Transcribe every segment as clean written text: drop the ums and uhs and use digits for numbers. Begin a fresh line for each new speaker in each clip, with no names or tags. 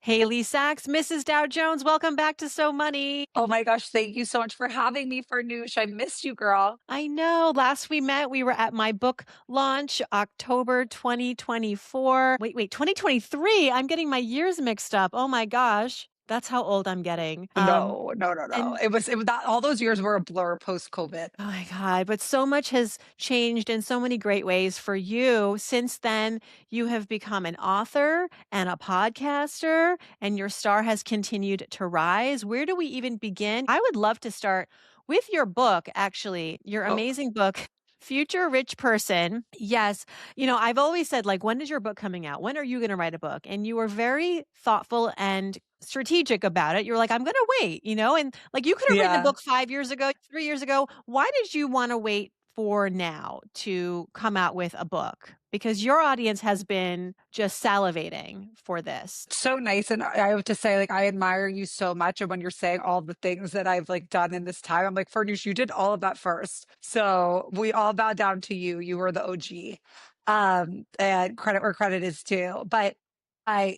Haley Sachs, Mrs. Dow Jones, welcome back to So Money.
Oh my gosh, thank you so much for having me for Noosh. I missed you, girl.
I know. Last we met, we were at my book launch, October 2024. Wait, 2023. I'm getting my years mixed up. Oh my gosh. That's how old I'm getting.
No, no, no, no.
And
It was that all those years were a blur post COVID.
oh my God, but so much has changed in so many great ways for you. Since then, you have become an author and a podcaster, and your star has continued to rise. Where do we even begin? I would love to start with your book, actually, your
Oh,
amazing book. Future Rich Person. Yes. I've always said, like, when is your book coming out? When are you going to write a book? And you were very thoughtful and strategic about it. You're like, I'm going to wait, and like you could have written a
yeah.
book 5 years ago, 3 years ago. Why did you want to wait for now to come out with a book? Because your audience has been just salivating for this.
So nice. And I have to say, like, I admire you so much. And when you're saying all the things that I've like done in this time, I'm like, Farnoosh, you did all of that first. So we all bow down to you. You were the OG. And credit where credit is due. But I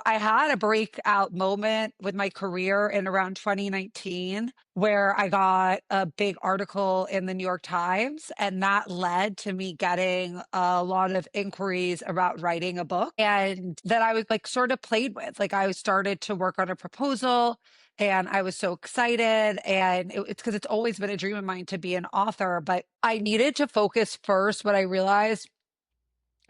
had a breakout moment with my career in around 2019 where I got a big article in the New York Times, and that led to me getting a lot of inquiries about writing a book. And that I was like sort of played with. Like I started to work on a proposal and I was so excited. And it's because it's always been a dream of mine to be an author, but I needed to focus first. What I realized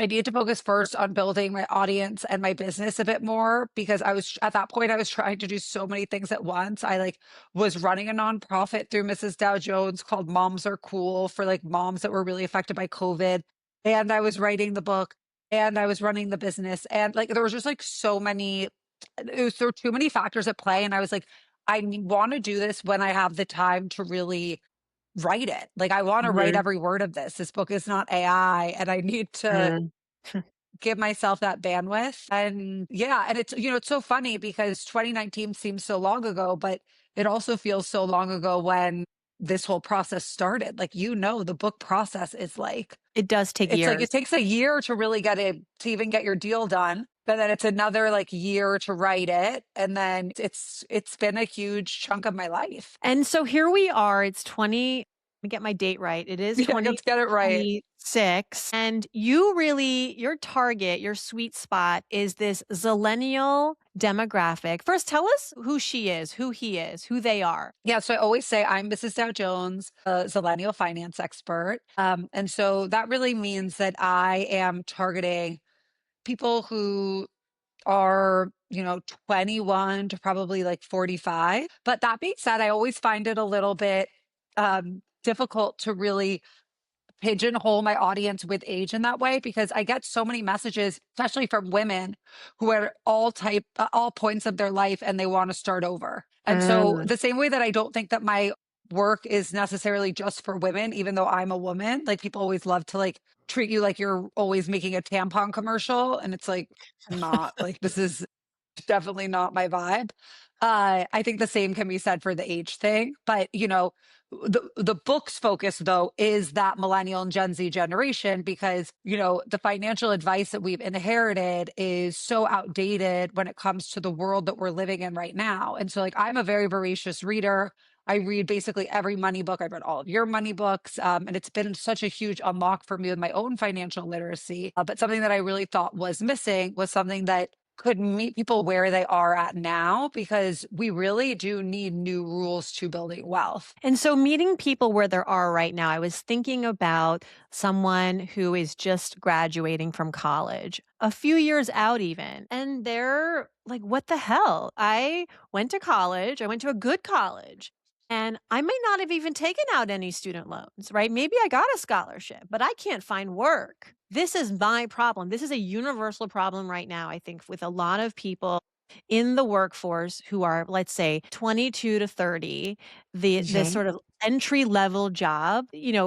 I needed to focus first on building my audience and my business a bit more because I was at that point I was trying to do so many things at once. I like was running a nonprofit through Mrs. Dow Jones called Moms Are Cool for like moms that were really affected by COVID. And I was writing the book and I was running the business. And like there was just like there were too many factors at play. And I was like, want to do this when I have the time to really write it. Like I want to write
Mhm.
every word of this. This book is not AI and I need to
Mm.
give myself that bandwidth. And yeah, and it's so funny because 2019 seems so long ago, but it also feels so long ago when this whole process started. Like, the book process is
It does take
it's like
years.
it takes a year to really to even get your deal done. And then it's another like year to write it. And then it's been a huge chunk of my life.
And so here we are. It's 20, let me get my date right. It is
Yeah, let's get it right.
2026. And your target, your sweet spot is this Zelennial demographic. First, tell us who she is, who he is, who they are.
Yeah, so I always say I'm Mrs. Dow Jones, a Zelennial finance expert. And so that really means that I am targeting people who are, 21 to probably like 45. But that being said, I always find it a little bit difficult to really pigeonhole my audience with age in that way because I get so many messages, especially from women who are all points of their life and they want to start over. And so
Mm.
the same way that I don't think that my work is necessarily just for women, even though I'm a woman, like people always love to like treat you like you're always making a tampon commercial. And it's like, not like this is definitely not my vibe. I think the same can be said for the age thing, but the book's focus though is that millennial and Gen Z generation because the financial advice that we've inherited is so outdated when it comes to the world that we're living in right now. And so like I'm a very voracious reader. I read basically every money book. I've read all of your money books. And it's been such a huge unlock for me with my own financial literacy. But something that I really thought was missing was something that could meet people where they are at now because we really do need new rules to building wealth.
And so meeting people where they are right now, I was thinking about someone who is just graduating from college, a few years out even, and they're like, what the hell? I went to college, I went to a good college. And I may not have even taken out any student loans, right? Maybe I got a scholarship, but I can't find work. This is my problem. This is a universal problem right now, I think, with a lot of people in the workforce who are, let's say, 22 to 30, this
Mhm.
sort of entry level job.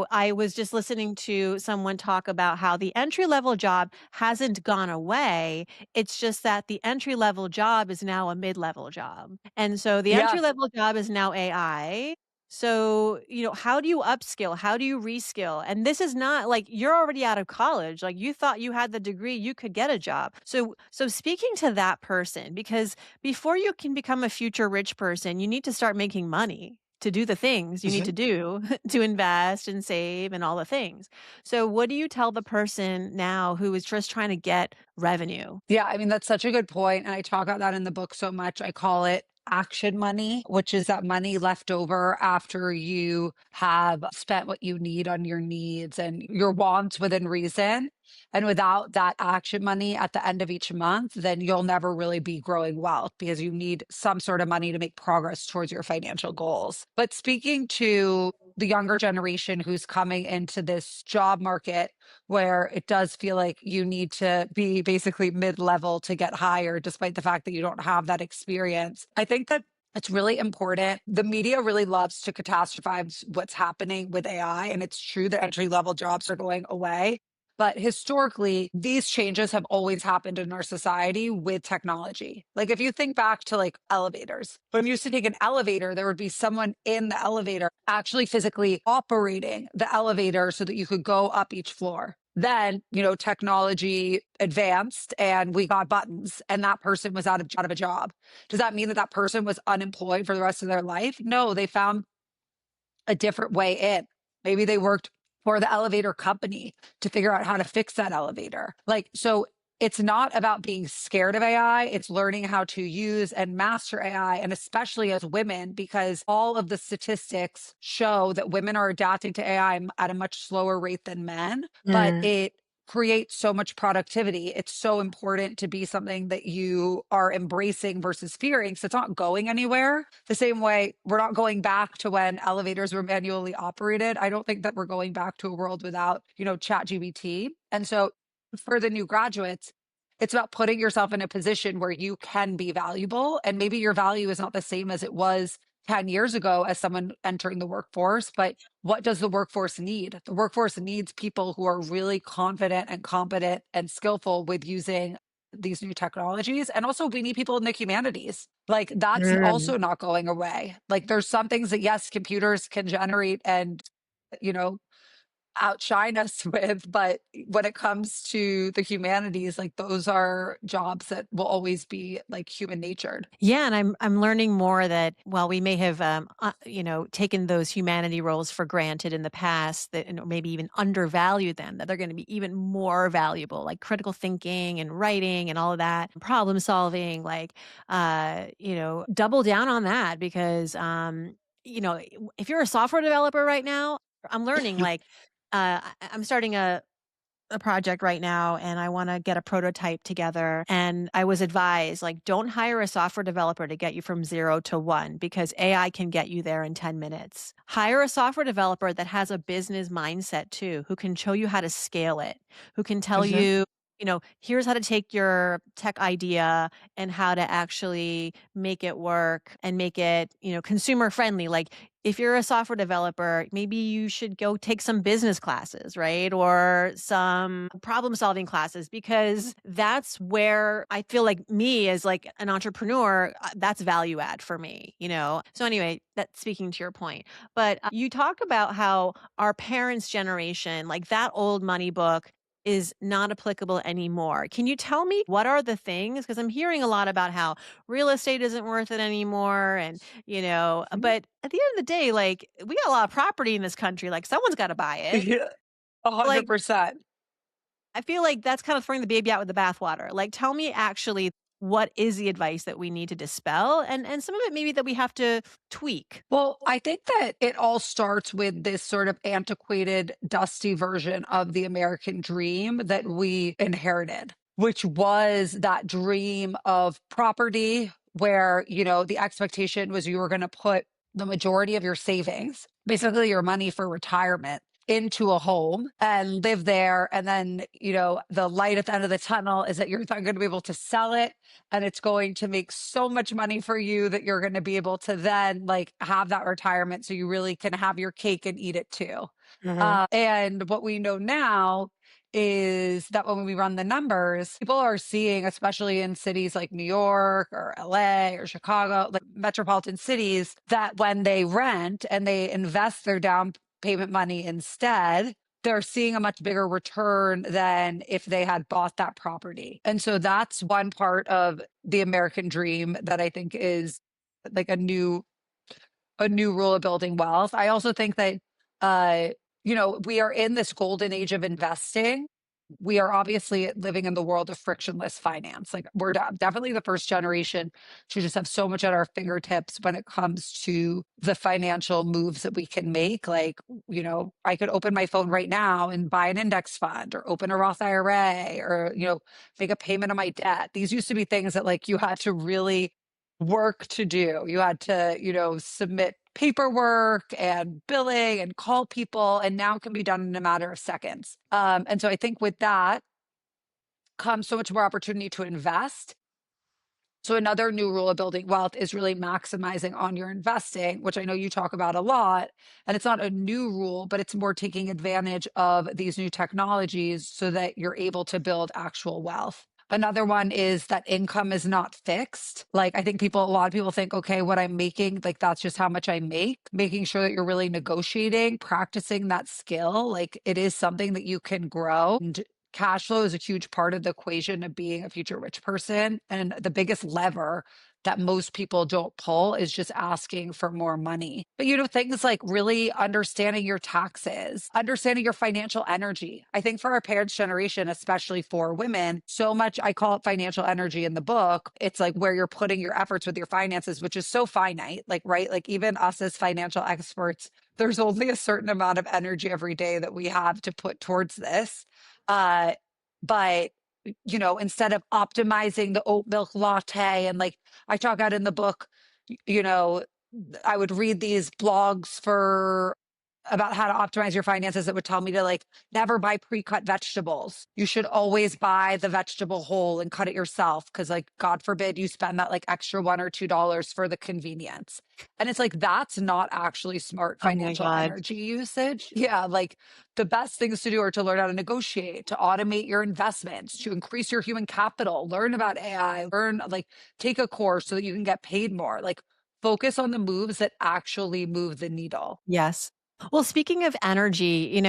I was just listening to someone talk about how the entry level job hasn't gone away. It's just that the entry level job is now a mid level job. And so the entry
Yeah.
level job is now AI. So, how do you upskill? How do you reskill? And this is not like you're already out of college. Like you thought you had the degree, you could get a job. So speaking to that person, because before you can become a future rich person, you need to start making money to do the things you need to do to invest and save and all the things. So, what do you tell the person now who is just trying to get revenue?
Yeah, I mean, that's such a good point, and I talk about that in the book so much. I call it action money, which is that money left over after you have spent what you need on your needs and your wants within reason. And without that action money at the end of each month, then you'll never really be growing wealth because you need some sort of money to make progress towards your financial goals. But speaking to the younger generation who's coming into this job market, where it does feel like you need to be basically mid-level to get hired despite the fact that you don't have that experience. I think that it's really important. The media really loves to catastrophize what's happening with AI, and it's true that entry-level jobs are going away. But historically, these changes have always happened in our society with technology. Like if you think back to like elevators, when you used to take an elevator, there would be someone in the elevator actually physically operating the elevator so that you could go up each floor. Then, technology advanced and we got buttons and that person was out of a job. Does that mean that that person was unemployed for the rest of their life? No, they found a different way in. Maybe they worked for the elevator company to figure out how to fix that elevator. Like, so it's not about being scared of AI. It's learning how to use and master AI. And especially as women, because all of the statistics show that women are adapting to AI at a much slower rate than men, but
Mm.
it creates so much productivity. It's so important to be something that you are embracing versus fearing. So it's not going anywhere. The same way we're not going back to when elevators were manually operated. I don't think that we're going back to a world without, chat GBT. And so for the new graduates, it's about putting yourself in a position where you can be valuable. And maybe your value is not the same as it was 10 years ago as someone entering the workforce, but what does the workforce need? The workforce needs people who are really confident and competent and skillful with using these new technologies. And also, we need people in the humanities. Like, that's
Mm.
also not going away. Like, there's some things that, yes, computers can generate and, you know, outshine us with, but when it comes to the humanities, like, those are jobs that will always be like human natured.
Yeah, and I'm learning more that while we may have taken those humanity roles for granted in the past, that and maybe even undervalued them, that they're going to be even more valuable, like critical thinking and writing and all of that, problem solving. Like, double down on that because if you're a software developer right now, I'm learning like I'm starting a project right now and I want to get a prototype together. And I was advised, like, don't hire a software developer to get you from 0 to 1 because AI can get you there in 10 minutes. Hire a software developer that has a business mindset too, who can show you how to scale it, who can tell
Mhm.
you, here's how to take your tech idea and how to actually make it work and make it, consumer friendly. Like, if you're a software developer, maybe you should go take some business classes, right? Or some problem solving classes because that's where I feel like me as like an entrepreneur, that's value add for me. So anyway, that's speaking to your point. But you talk about how our parents' generation, like that old money book is not applicable anymore. Can you tell me what are the things? Because I'm hearing a lot about how real estate isn't worth it anymore
Mhm.
but at the end of the day, like, we got a lot of property in this country, like, someone's gotta buy it.
Yeah,
Like,
100%.
I feel like that's kind of throwing the baby out with the bathwater. Like, tell me actually what is the advice that we need to dispel and some of it maybe that we have to tweak.
Well, I think that it all starts with this sort of antiquated, dusty version of the American dream that we inherited, which was that dream of property where, the expectation was you were going to put the majority of your savings, basically your money for retirement, into a home and live there. And then, the light at the end of the tunnel is that you're not going to be able to sell it and it's going to make so much money for you that you're going to be able to then like have that retirement so you really can have your cake and eat it too.
Mhm.
And what we know now is that when we run the numbers, people are seeing, especially in cities like New York or LA or Chicago, like metropolitan cities, that when they rent and they invest their down payment money instead, they're seeing a much bigger return than if they had bought that property. And so that's one part of the American dream that I think is like a new rule of building wealth. I also think that, uh, we are in this golden age of investing. We are obviously living in the world of frictionless finance. Like we're definitely the first generation to just have so much at our fingertips when it comes to the financial moves that we can make. Like, I could open my phone right now and buy an index fund or open a Roth IRA or, make a payment on my debt. These used to be things that like you had to really work to do. You had to, submit paperwork and billing and call people, and now it can be done in a matter of seconds. And so I think with that comes so much more opportunity to invest. So another new rule of building wealth is really maximizing on your investing, which I know you talk about a lot. And it's not a new rule, but it's more taking advantage of these new technologies so that you're able to build actual wealth. Another one is that income is not fixed. Like I think a lot of people think, okay, what I'm making, like that's just how much I make. Making sure that you're really negotiating, practicing that skill. Like it is something that you can grow. And cash flow is a huge part of the equation of being a future rich person. And the biggest lever that most people don't pull is just asking for more money. But things like really understanding your taxes, understanding your financial energy. I think for our parents' generation, especially for women, so much, I call it financial energy in the book. It's like where you're putting your efforts with your finances, which is so finite. Like, right? Like even us as financial experts, there's only a certain amount of energy every day that we have to put towards this. Uh, but instead of optimizing the oat milk latte and like I talk out in the book, you know, I would read these blogs for about how to optimize your finances that would tell me to like never buy pre-cut vegetables. You should always buy the vegetable whole and cut it yourself because like God forbid you spend that like extra $1 or $2 for the convenience. And it's like that's not actually smart
Oh my
financial
god.
energy usage. Yeah, like the best things to do are to learn how to negotiate, to automate your investments, to increase your human capital, learn about AI, learn like take a course so that you can get paid more. Like focus on the moves that actually move the needle.
Yes. Well, speaking of energy,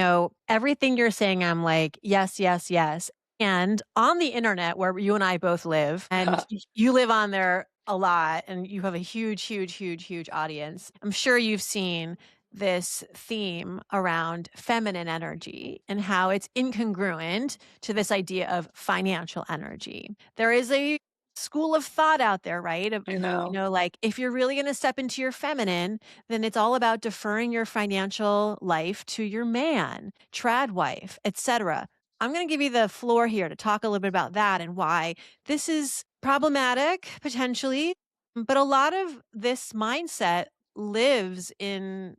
everything you're saying, I'm like, yes, yes, yes. And on the internet where you and I both live, and you live on there a lot, and you have a huge, huge, huge, huge audience. I'm sure you've seen this theme around feminine energy and how it's incongruent to this idea of financial energy. There is a school of thought out there, right? Of,
I know.
like if you're really going to step into your feminine, then it's all about deferring your financial life to your man, trad wife, etc. I'm going to give you the floor here to talk a little bit about that and why this is problematic potentially, but a lot of this mindset lives in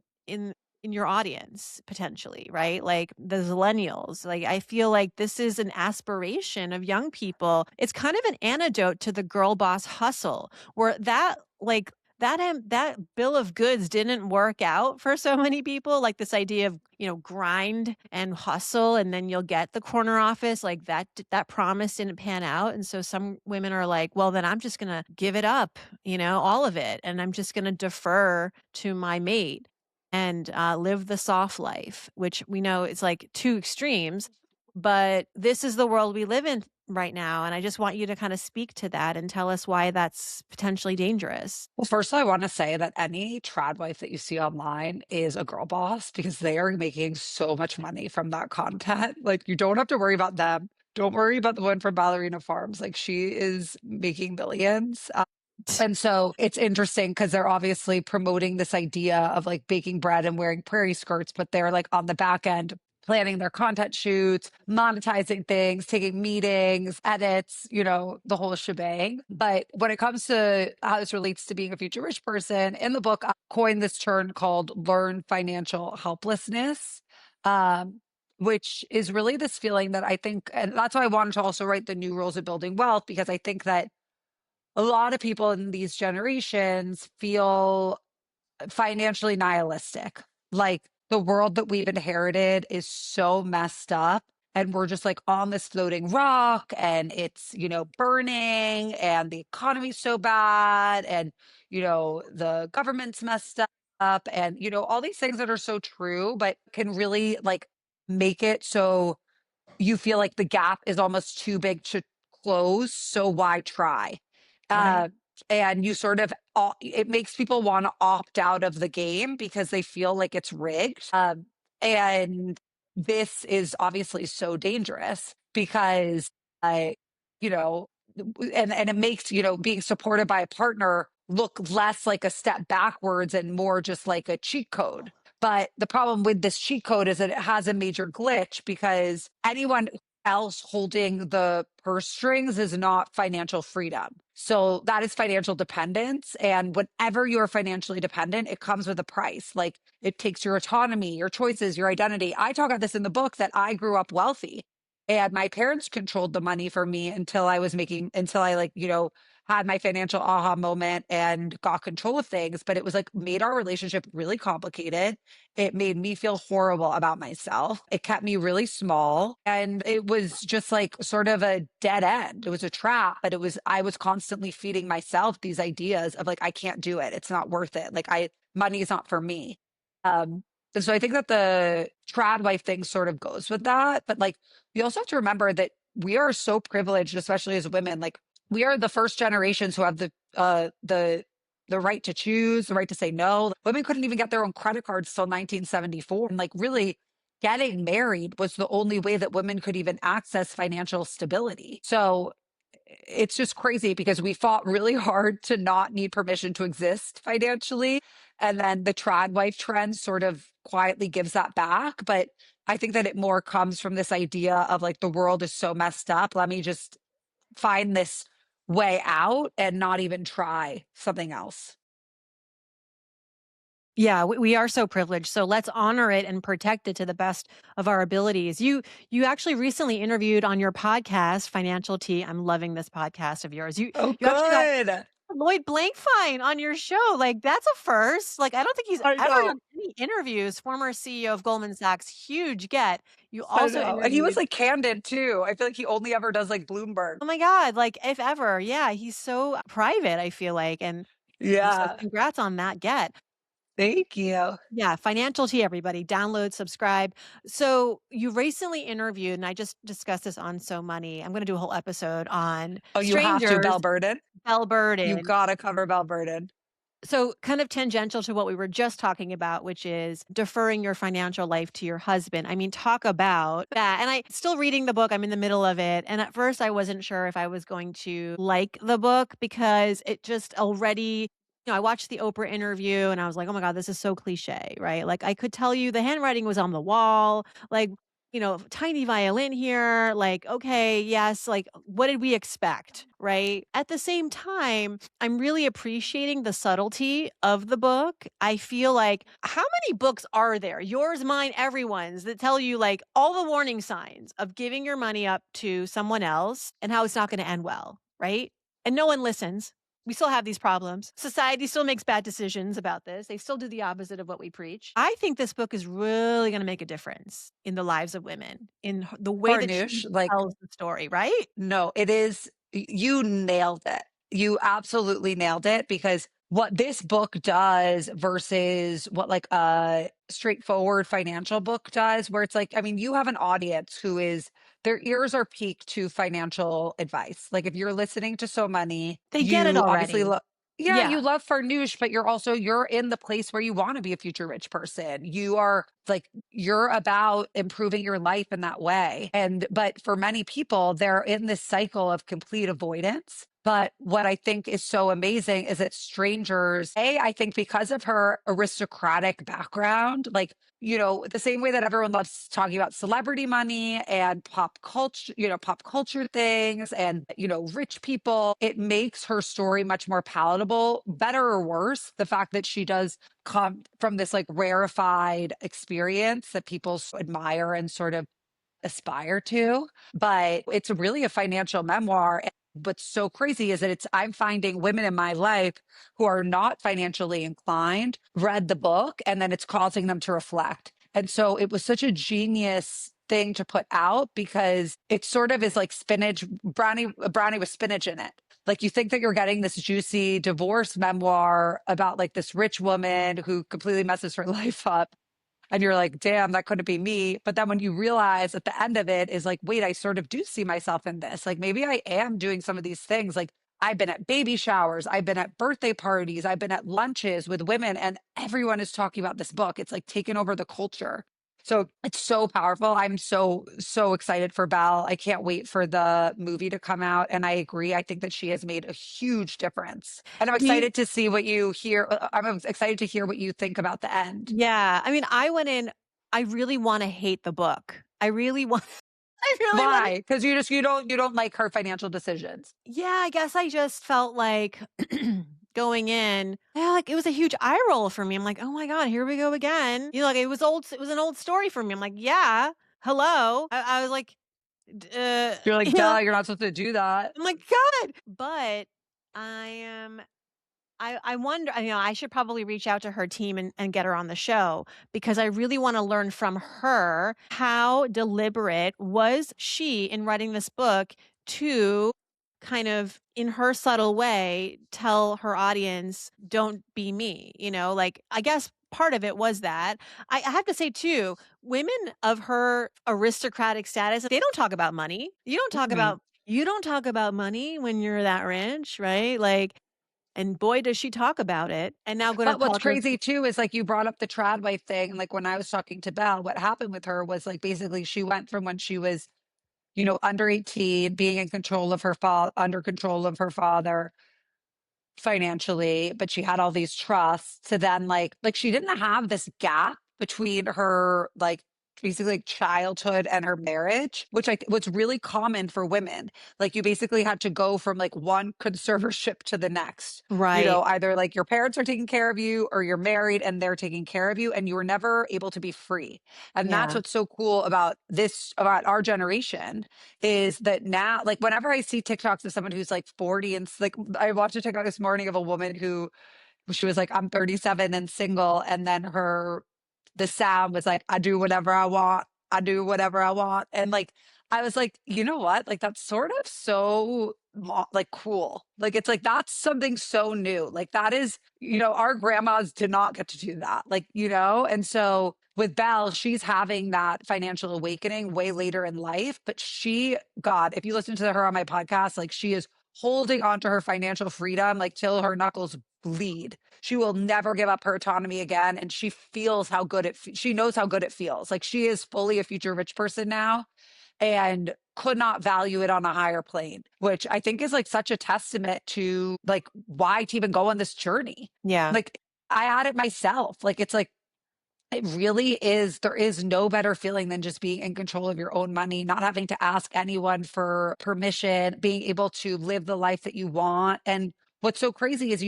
your audience potentially, right? Like the Zelennials. Like I feel like this is an aspiration of young people. It's kind of an antidote to the girl boss hustle where that bill of goods didn't work out for so many people, like this idea of grind and hustle and then you'll get the corner office, like that promise didn't pan out, and so some women are like, well then I'm just gonna give it up, all of it, and I'm just gonna defer to my mate and live the soft life, which we know it's like two extremes, but this is the world we live in right now. And I just want you to kind of speak to that and tell us why that's potentially dangerous.
Well, first, I want to say that any trad wife that you see online is a girl boss because they are making so much money from that content. Like, you don't have to worry about them. Don't worry about the one from Ballerina Farms. Like, she is making millions. And so it's interesting because they're obviously promoting this idea of like baking bread and wearing prairie skirts, but they're like on the back end planning their content shoots, monetizing things, taking meetings, edits, the whole shebang. But when it comes to how this relates to being a future rich person, in the book, I coined this term called learn financial helplessness. Which is really this feeling that I think, and that's why I wanted to also write the new rules of building wealth, because I think that a lot of people in these generations feel financially nihilistic. Like the world that we've inherited is so messed up and we're just like on this floating rock and it's, burning and the economy's so bad and, the government's messed up and, all these things that are so true, but can really like make it so you feel like the gap is almost too big to close, so why try?
Right.
Uh, and you sort of it makes people want to opt out of the game because they feel like it's rigged. And this is obviously so dangerous because I, you know, and it makes, being supported by a partner look less like a step backwards and more just like a cheat code. But the problem with this cheat code is that it has a major glitch because anyone else holding the purse strings is not financial freedom. So that is financial dependence. And whenever you're financially dependent, it comes with a price. Like it takes your autonomy, your choices, your identity. I talk about this in the book that I grew up wealthy and my parents controlled the money for me until I like, had my financial aha moment and got control of things. But it was like made our relationship really complicated. It made me feel horrible about myself. It kept me really small. And it was just like sort of a dead end. It was a trap, but I was constantly feeding myself these ideas of like, I can't do it. It's not worth it. Money is not for me. Um, and so I think that the trad wife thing sort of goes with that. But like, we also have to remember that we are so privileged, especially as women. Like, we are the first generations who have the right to choose, the right to say no. Women couldn't even get their own credit cards till 1974. And like really getting married was the only way that women could even access financial stability. So it's just crazy because we fought really hard to not need permission to exist financially. And then the trad wife trend sort of quietly gives that back. But I think that it more comes from this idea of like the world is so messed up. Let me just find this way out and not even try something else.
Yeah, we are so privileged. So let's honor it and protect it to the best of our abilities. You actually recently interviewed on your podcast, Financial Tea. I'm loving this podcast of yours.
Oh,
You actually got
good.
Lloyd Blankfein on your show. Like that's a first. Like I don't think he's
I
ever
know.
done any interviews. Former CEO of Goldman Sachs, huge get. You
I
also
know. And he was
interviewed.
like candid too. I feel like he only ever does like Bloomberg.
Oh my God, like if ever. Yeah, he's so private, I feel like. And so
Yeah.
congrats on that get.
Thank you.
Yeah, Financial Tea, everybody. Download, subscribe. So you recently interviewed, and I just discussed this on So Money. I'm going to do a whole episode on
Oh, you have to,
strangers,
Belle Burden.
Bell
You
Burden.
gotta cover Belle Burden.
So, kind of tangential to what we were just talking about, which is deferring your financial life to your husband. I mean, talk about that. And I still reading the book, I'm in the middle of it. And at first, I wasn't sure if I was going to like the book because it just already, I watched the Oprah interview and I was like, oh my God, this is so cliche, right? Like, I could tell you the handwriting was on the wall. Like, tiny violin here, like, okay, yes, like, what did we expect, right? At the same time, I'm really appreciating the subtlety of the book. I feel like, how many books are there? Yours, mine, everyone's that tell you like all the warning signs of giving your money up to someone else and how it's not going to end well, right? And no one listens. We still have these problems. Society still makes bad decisions about this. They still do the opposite of what we preach. I think this book is really going to make a difference in the lives of women, in the way that she
Farnoosh, like,
tells the story, right?
no, it is, you nailed it. You absolutely nailed it because what this book does versus what like a straightforward financial book does, where it's like, I mean, you have an audience who is, their ears are peaked to financial advice. Like if you're listening to So Money,
They get it
you obviously
already.
look, yeah,
Yeah.
you love Farnoosh, but you're in the place where you want to be a future rich person. You are like, you're about improving your life in that way. But for many people, they're in this cycle of complete avoidance. But what I think is so amazing is that strangers, I think because of her aristocratic background, like, the same way that everyone loves talking about celebrity money and pop culture things and, rich people, it makes her story much more palatable, better or worse. The fact that she does come from this like rarefied experience that people admire and sort of aspire to, but it's really a financial memoir. And what's so crazy is that I'm finding women in my life who are not financially inclined read the book and then it's causing them to reflect. And so it was such a genius thing to put out because it sort of is like spinach brownie, a brownie with spinach in it. Like you think that you're getting this juicy divorce memoir about like this rich woman who completely messes her life up, and you're like, damn, that couldn't be me. But then when you realize at the end of it is like, wait, I sort of do see myself in this. Like maybe I am doing some of these things. Like I've been at baby showers, I've been at birthday parties, I've been at lunches with women, and everyone is talking about this book. It's like taken over the culture. So it's so powerful. I'm so excited for Belle. I can't wait for the movie to come out. And I agree. I think that she has made a huge difference. And I'm
Do you
excited to see what you hear. I'm excited to hear what you think about the end.
Yeah, I mean, I went in I really wanna hate the book. I really want I really want
Why? Because you don't like her financial decisions.
Yeah, I guess I just felt like going in, yeah, like, it was a huge eye roll for me. I'm like, "Oh my god, here we go again." Like, it was an old story for me. I'm like, "Yeah, hello." I was like,
You're like,
you know,
duh, you're not supposed to do that.
I'm like, "God." But I am I wonder, I should probably reach out to her team and get her on the show because I really want to learn from her how deliberate was she in writing this book to kind of in her subtle way tell her audience, don't be me, like I guess part of it was that. I have to say too, women of her aristocratic status, they don't talk about money.
Mhm.
You don't talk about money when you're that rich, right? Like, and boy, does she talk about it, and now Gwyneth
But what's
Paltrow.
crazy too is like you brought up the trad wife thing. And like when I was talking to Belle, what happened with her was like basically she went from when she was, under 18, being in control of her father, under control of her father financially, but she had all these trusts to then like she didn't have this gap between her like basically like childhood and her marriage, which was really common for women. Like you basically had to go from like one conservatorship to the next.
Right.
Either like your parents are taking care of you or you're married and they're taking care of you, and you were never able to be free. And that's
Yeah.
what's so cool about about our generation is that now, like, whenever I see TikToks of someone who's like 40 and like, I watched a TikTok this morning of a woman who she was like, I'm 37 and single. And then the sound was like, I do whatever I want. I do whatever I want. And like, I was like, you know what? Like, that's sort of so like cool. Like, it's like, that's something so new. Like, that is, our grandmas did not get to do that. Like, and so with Belle, she's having that financial awakening way later in life. But God, if you listen to her on my podcast, like, she is holding on to her financial freedom, like, till her knuckles bleed. She will never give up her autonomy again. And she feels how good she knows how good it feels. Like she is fully a future rich person now and could not value it on a higher plane, which I think is like such a testament to like why to even go on this journey.
Yeah.
Like I had it myself. Like it's like, it really is. There is no better feeling than just being in control of your own money, not having to ask anyone for permission, being able to live the life that you want. And what's so crazy is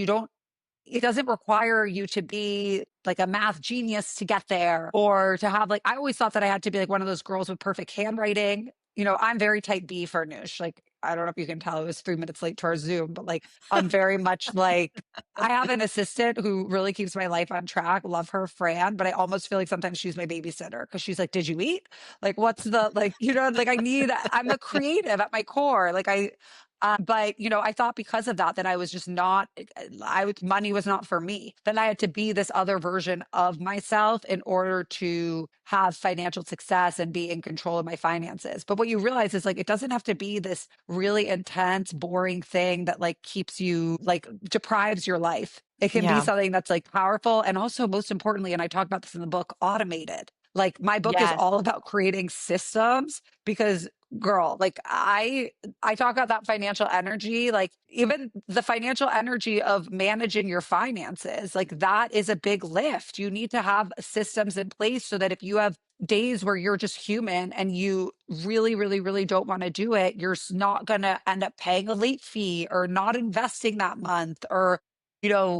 it doesn't require you to be like a math genius to get there or to have like, I always thought that I had to be like one of those girls with perfect handwriting. I'm very type B for Noosh. Like, I don't know if you can tell, it was 3 minutes late to our Zoom, but like, I'm very much like, I have an assistant who really keeps my life on track. Love her, Fran, but I almost feel like sometimes she's my babysitter because she's like, did you eat? Like, what's the, like, like I'm a creative at my core. Like, but I thought because of that I was just not, money was not for me. Then I had to be this other version of myself in order to have financial success and be in control of my finances. But what you realize is like, it doesn't have to be this really intense, boring thing that like keeps you like deprives your life. It can be
Yeah.
something that's like powerful. And also most importantly, and I talk about this in the book, automated. Like my book is
Yes.
all about creating systems because girl, like I talk about that financial energy, like even the financial energy of managing your finances, like that is a big lift. You need to have systems in place so that if you have days where you're just human and you really, really, really don't want to do it, you're not going to end up paying a late fee or not investing that month or,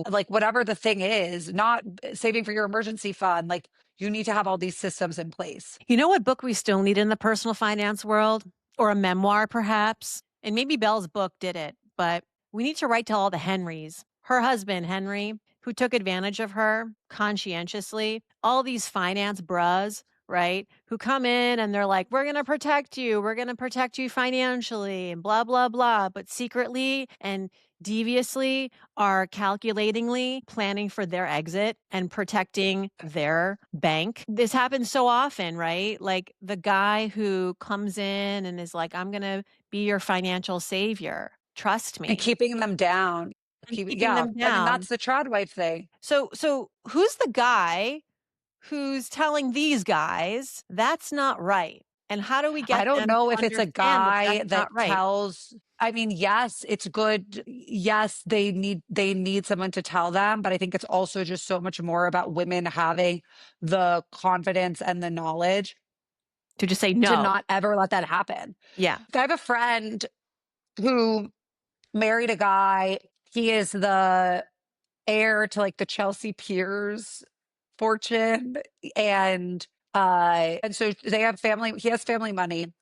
like whatever the thing is, not saving for your emergency fund. Like you need to have all these systems in place.
You know what book we still need in the personal finance world? Or a memoir, perhaps? And maybe Belle's book did it, but we need to write to all the Henrys. Her husband, Henry, who took advantage of her conscientiously, all these finance bras right? Who come in and they're like, "We're gonna protect you. We're gonna protect you financially," and blah, blah, blah. But secretly and deviously are calculatingly planning for their exit and protecting their bank. This happens so often, right? Like the guy who comes in and is like, "I'm gonna be your financial savior. Trust
And
me."
keeping them down.
And keeping
Yeah,
them
I mean,
down.
that's the trad wife thing.
So who's the guy who's telling these guys that's not right? And how do we
I
get
don't
them to
know if it's a
understand that
guy
that's not
that
right?
tells. I mean, yes, it's good. Yes, they need someone to tell them, but I think it's also just so much more about women having the confidence and the knowledge
To just say
to
no.
not ever let that happen.
Yeah.
I have a friend who married a guy. He is the heir to like the Chelsea Piers fortune, and so they have family. He has family money,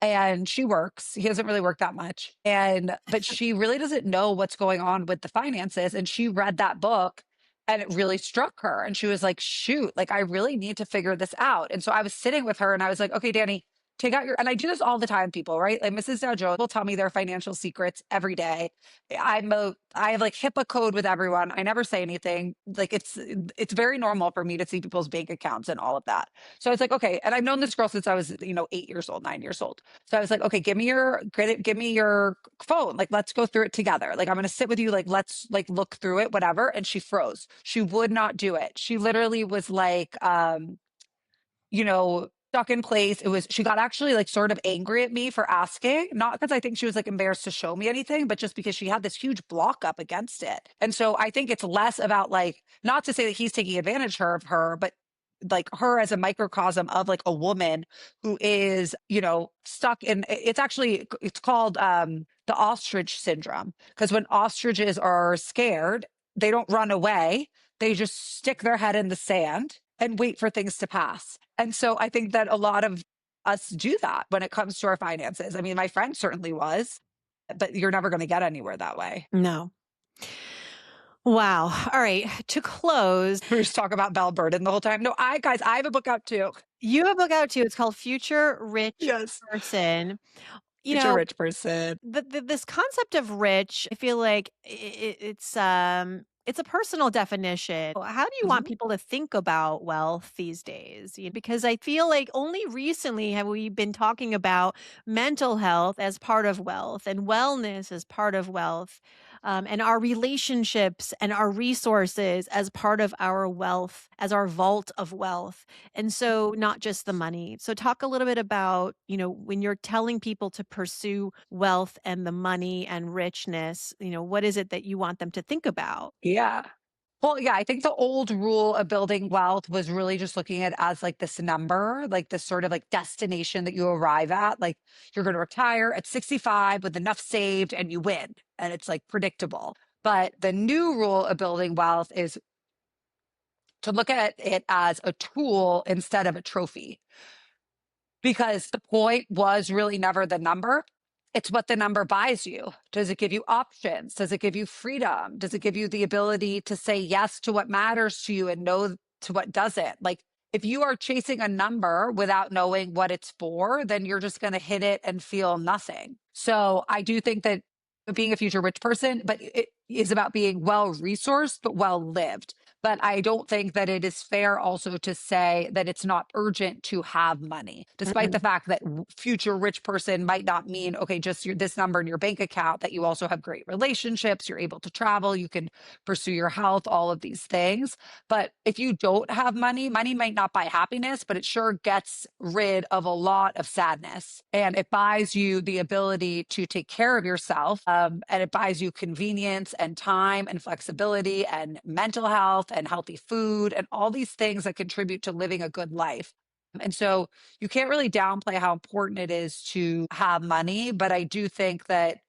and she works. He doesn't really work that much. But she really doesn't know what's going on with the finances. And she read that book and it really struck her. And she was like, shoot, like I really need to figure this out. And so I was sitting with her and I was like, okay, Danny, take out your, and I do this all the time, people, right? Like Mrs. Dow Jones will tell me their financial secrets every day. I have like HIPAA code with everyone. I never say anything. Like it's very normal for me to see people's bank accounts and all of that. So I was like, okay. And I've known this girl since I was, 8 years old, 9 years old. So I was like, okay, give me your phone. Like, let's go through it together. Like, I'm going to sit with you. Like, let's like look through it, whatever. And she froze. She would not do it. She literally was like, stuck in place. She got actually like sort of angry at me for asking, not because I think she was like embarrassed to show me anything, but just because she had this huge block up against it. And so I think it's less about like, not to say that he's taking advantage of her, but like her as a microcosm of like a woman who is, stuck in it's called the ostrich syndrome. Because when ostriches are scared, they don't run away. They just stick their head in the sand and wait for things to pass. And so I think that a lot of us do that when it comes to our finances. I mean, my friend certainly was, but you're never going to get anywhere that way.
No. Wow. All right. To close,
We just talk about Belle Burden the whole time. No, guys, I have a book out too.
you have a book out too. It's called Future Rich
Yes.
Person. You
Future
know,
rich person.
this concept of rich, I feel like it's a personal definition. How do you want
Mhm.
people to think about wealth these days? Because I feel like only recently have we been talking about mental health as part of wealth and wellness as part of wealth, and our relationships and our resources as part of our wealth, as our vault of wealth. And so not just the money. So talk a little bit about, when you're telling people to pursue wealth and the money and richness, what is it that you want them to think about?
Yeah. Well, yeah, I think the old rule of building wealth was really just looking at it as like this number, like this sort of like destination that you arrive at. Like you're going to retire at 65 with enough saved and you win. And it's like predictable. But the new rule of building wealth is to look at it as a tool instead of a trophy. Because the point was really never the number. It's what the number buys you. Does it give you options? Does it give you freedom? Does it give you the ability to say yes to what matters to you and no to what doesn't? Like, if you are chasing a number without knowing what it's for, then you're just going to hit it and feel nothing. So I do think that being a future rich person, but it is about being well resourced, but well lived. But I don't think that it is fair also to say that it's not urgent to have money, despite the
Mm,
fact that future rich person might not mean, okay, just this number in your bank account, that you also have great relationships, you're able to travel, you can pursue your health, all of these things. But if you don't have money, money might not buy happiness, but it sure gets rid of a lot of sadness. And it buys you the ability to take care of yourself. And it buys you convenience and time and flexibility and mental health and healthy food and all these things that contribute to living a good life. And so you can't really downplay how important it is to have money. But I do think that,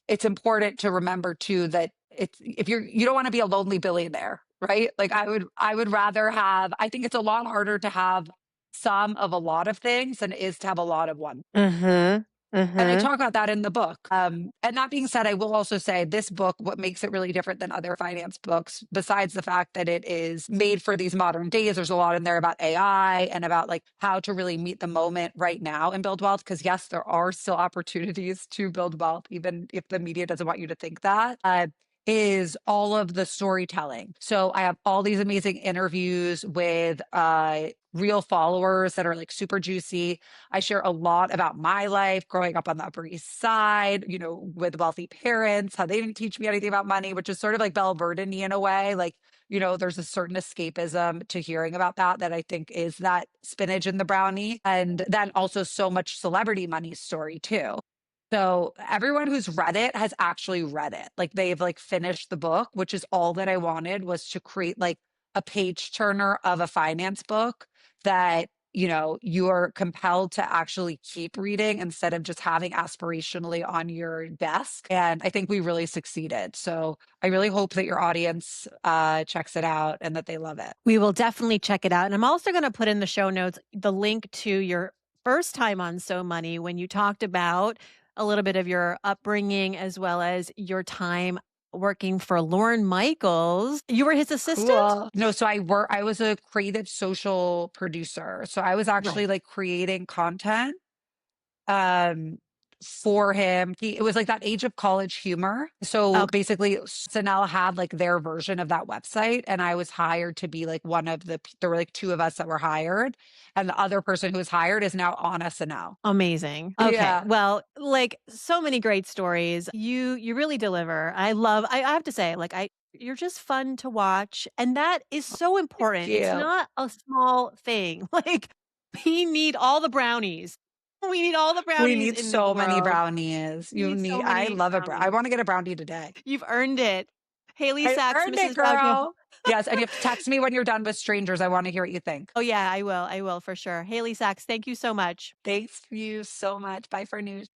it's important to remember too that it's if you don't want to be a lonely billionaire, right? Like I would rather have, I think it's a lot harder to have some of a lot of things than it is to have a lot of one.
mhm.
And I
Mhm.
talk about that in the book. And that being said, I will also say this book, what makes it really different than other finance books, besides the fact that it is made for these modern days, there's a lot in there about AI and about like how to really meet the moment right now and build wealth. Because yes, there are still opportunities to build wealth, even if the media doesn't want you to think that. Is all of the storytelling. So I have all these amazing interviews with real followers that are like super juicy. I share a lot about my life growing up on the Upper East Side, you know, with wealthy parents, how they didn't teach me anything about money, which is sort of like Belle Burden in a way. Like, you know, there's a certain escapism to hearing about that that I think is that spinach in the brownie. And then also so much celebrity money story too. So everyone who's read it has actually read it. Like they've like finished the book, which is all that I wanted was to create like a page turner of a finance book that, you know, you're compelled to actually keep reading instead of just having aspirationally on your desk. And I think we really succeeded. So I really hope that your audience checks it out and that they love it.
We will definitely check it out, and I'm also gonna put in the show notes the link to your first time on So Money when you talked about a little bit of your upbringing as well as your time working for Lorne Michaels. You were his assistant?
Cool. No, so I was a creative social producer. So I was actually
Right.
like creating content um for him. It was like that age of college humor. So
Okay,
basically SNL had like their version of that website and I was hired to be like one of there were like two of us that were hired and the other person who was hired is now on SNL.
amazing. Okay,
Yeah.
well, like, so many great stories. You really deliver. I have to say, like, I you're just fun to watch, and that is so
Thank
important. It's
you.
not a small thing. Like, we need all the brownies. We need all the
We
brownies
need
in the
so many
world.
brownies.
We
You
need
need
so
I
many
love I
brownies.
want to get a brownie today.
You've earned it. Haley
I
Sachs,
earned it,
Mrs. Wagner.
girl. Yes, and you have to text me when you're done with strangers. I want to hear what you think.
Oh, yeah, I will for sure. Haley Sachs, thank you so much.
Thanks you so much. Bye for news.